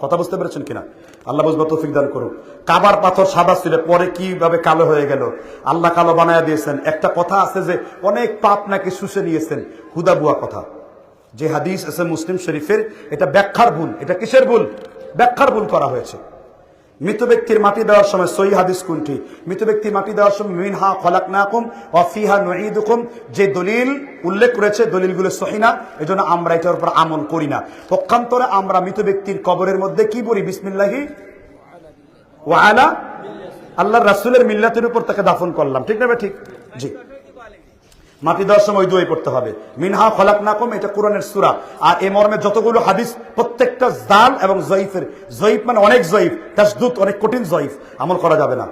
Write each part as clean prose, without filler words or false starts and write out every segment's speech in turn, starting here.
কথা বুঝতে পেরেছেন কিনা? আল্লাহ বুঝবার তৌফিক দান করুন। কাবার পাথর সাদা ছিল, পরে কিভাবে কালো হয়ে গেল, আল্লাহ কালো বানায় দিয়েছেন। একটা কথা আছে যে অনেক পাপ নাকি শুষে নিয়েছেন, হুদা বুয়া কথা। যে হাদিস আছে মুসলিম শরীফের, এটা ব্যাখ্যার ভুল। এটা কিসের ভুল? ব্যাখ্যার ভুল করা হয়েছে। মৃত ব্যক্তির মাটি দেওয়ার সময় সহি হাদিস কোনটি? মৃত ব্যক্তির মাটি দেওয়ার সময় মিনহা খলাকনাকুম ওয়া ফিহা নুঈদুকুম, যে দলিল উল্লেখ করেছে দলিলগুলো সহি না, এজন্য আমরা এটার উপর আমল করি না। পক্ষান্তরে আমরা মৃত ব্যক্তির কবরের মধ্যে কি বলি? বিসমিল্লাহি ওয়া আলা আল্লাহর রাসূলের মিল্লাতের উপর তাকে দাফন করলাম। ঠিক না? ঠিক। জি, মাটি দেওয়ার সময় দোয়া পড়তে হবে, মিনহা খলাকনাকুম, এটা কোরআনের সূরা। আর এই মর্মে যতগুলো হাদিস প্রত্যেকটা জাল এবং জয়ীফের। জয়ীফ মানে অনেক জয়ীফ, তাসদুদ অনেক কঠিন জয়ীফ, আমল করা যাবে না।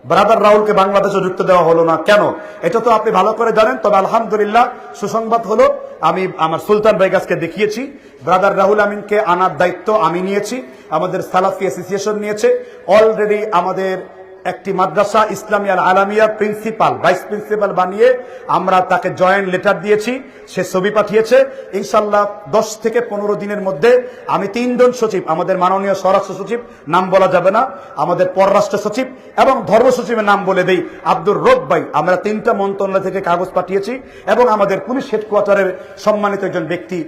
ব্রাদার রাহুলকে বাংলাদেশে যুক্ত দেওয়া হলো না কেন? এটা তো আপনি ভালো করে জানেন। তবে আলহামদুলিল্লাহ সুসংবাদ হলো, আমি আমার সুলতান ভাই গাছকে দেখিয়েছি, ব্রাদার রাহুল আমিনকে আনার দায়িত্ব আমি নিয়েছি, আমাদের সালাফি অ্যাসোসিয়েশন নিয়েছে। অলরেডি আমাদের একটি মাদ্রাসা Islamia Alamia principal, vice principal বানিয়ে আমরা তাকে জয়েন্ট লেটার দিয়েছি। সে ছবি পাঠিয়েছে। ইনশাল্লাহ 10 থেকে 15 দিনের মধ্যে আমি 3 জন সচিব, আমাদের মাননীয় স্বরাষ্ট্র সচিব, নাম বলা যাবে না, আমাদের পররাষ্ট্র সচিব এবং ধর্ম সচিবের নাম বলে দেই, আব্দুর রব ভাই, আমরা 3টা মন্ত্রণালয় থেকে কাগজ পাঠিয়েছি। এবং আমাদের পুলিশ হেডকোয়ার্টারের সম্মানিত একজন ব্যক্তি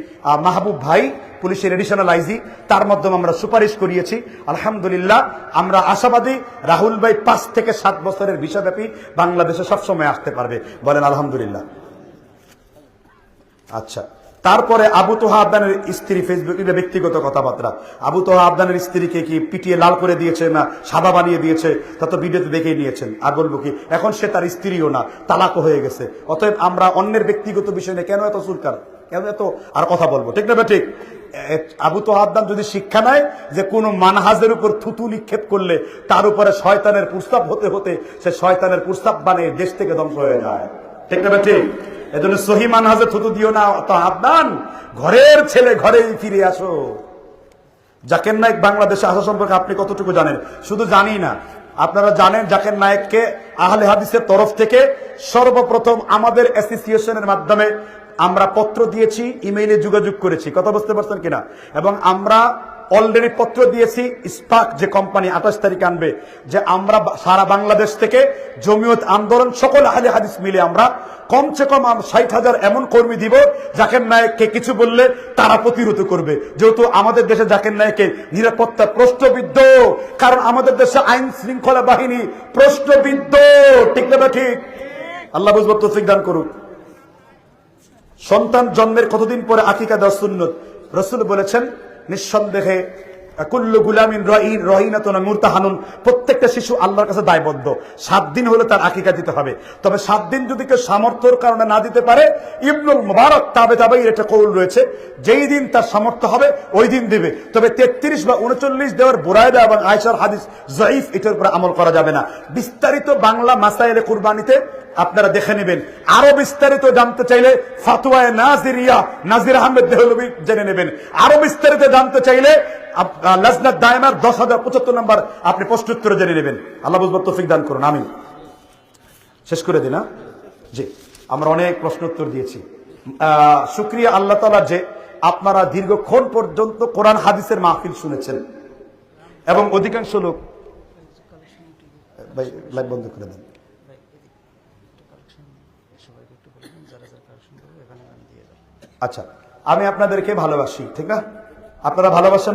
মাহবুব ভাই, পুলিশের এডিশনাল আইজি, তার মাধ্যমে আমরা সুপারিশ করিয়েছি। আলহামদুলিল্লাহ আমরা আশাবাদী রাহুল ভাই 5 থেকে 7 বছরের ভিসাব্যাপী বাংলাদেশে সবসময় আসতে পারবে। বলেন আলহামদুলিল্লাহ। আচ্ছা, তারপরে আবু তোহা আবদানের স্ত্রী, ফেসবুকে ব্যক্তিগত কথাবার্তা। আবু তোহা আবদানের স্ত্রীকে কি পিটিয়ে লাল করে দিয়েছে না সাদা বানিয়ে দিয়েছে, তা তো ভিডিওতে দেখেই নিয়েছেন। আর বলবো কি, এখন সে তার স্ত্রীও না, তালাকও হয়ে গেছে। অতএব আমরা অন্যের ব্যক্তিগত বিষয় নিয়ে কেন এত সুরকার, কেন এত আর কথা বলবো? ঠিক না? ঠিক। আবু তোহা আবদান যদি শিক্ষা নেয় যে কোন মানহাজের উপর থুতু নিক্ষেপ করলে তার উপরে শয়তানের প্রস্তাব হতে হতে সে শয়তানের প্রস্তাব বানিয়ে দেশ থেকে ধ্বংস হয়ে যায়। ঠিক না? ঠিক। এজন্য সহি মানহাজে থুতু দিও না। তো আবদান, ঘরের ছেলে ঘরেই ফিরে আসো। জাকির নায়েক বাংলাদেশে আসা সম্পর্কে আপনি কতটুকু জানেন? শুধু জানি না, আপনারা জানেন জাকির নায়েককে আহলে হাদিসের তরফ থেকে সর্বপ্রথম আমাদের অ্যাসোসিয়েশনের মাধ্যমে আমরা পত্র দিয়েছি, ইমেইলে যোগাযোগ করেছি। কথা বুঝতে পারছেন কিনা? এবং আমরা অলরেডি পত্র দিয়েছি ইস্পাক যে কোম্পানি 28 তারিখ আনবে, যে আমরা সারা বাংলাদেশ থেকে জমিয়ত আন্দোলন সকল আহলে হাদিস মিলে আমরা কমসে কম 60,000 এমন কর্মী দিব, জাকির নায়েককে কিছু বললে তারা প্রতিরোধ করবে। যেহেতু আমাদের দেশে জাকির নায়েকের নিরাপত্তা প্রশ্নবিদ্ধ, কারণ আমাদের দেশে আইন শৃঙ্খলা বাহিনী প্রশ্নবিদ্ধ। ঠিক না? ঠিক। আল্লাহ বুঝবার তৌফিক দান করুক। সন্তান জন্মের কতদিন পরে আকিকা দেওয়া সুন্নত? রাসূল বলেছেন, নিঃসন্দেহে কুল্লু গুলামিন রাইনাতুন মুরতাহানুন, প্রত্যেকটা শিশু আল্লাহর কাছে দায়বদ্ধ। 7 দিন হলে তার আকিকা দিতে হবে। তবে 7 দিন যদি কেউ সামর্থ্যের কারণে না দিতে পারে, ইবনুল মুবারক তাবেঈর একটা কৌল রয়েছে, যেই দিন তার সামর্থ্য হবে ওই দিন দিবে। তবে 33 বা 39 দেওয়ার বুরায়দা এবং আয়েশার হাদিস জয়ীফ, এটার উপরে আমল করা যাবে না। বিস্তারিত বাংলা মাসাইলে কুরবানিতে আপনারা দেখে নেবেন। আরো বিস্তারিত জানতে চাইলে ফাতোয়ায়ে নাজিরিয়া, নাজির আহমেদ দেহলভী জেনে নেবেন। আরো বিস্তারিত জানতে চাইলে লাজনাত দায়মার 10,075 নম্বর আপনি প্রশ্নোত্তরে জেনে নেবেন। আল্লাহ বুঝবার তৌফিক দান করুন। আমিন। শেষ করে দিন। জি, আমরা অনেক প্রশ্নোত্তর দিয়েছি। শুকরিয়া আল্লাহ তাআলার যে আপনারা দীর্ঘক্ষণ পর্যন্ত কোরআন হাদিসের মাহফিল শুনেছেন এবং অধিকাংশ লোক, ভাই লাইভ বন্ধ করে দেন। আচ্ছা, আমি আপনাদেরকে ভালোবাসি, ঠিক না? আপনারা ভালোবাসেন না?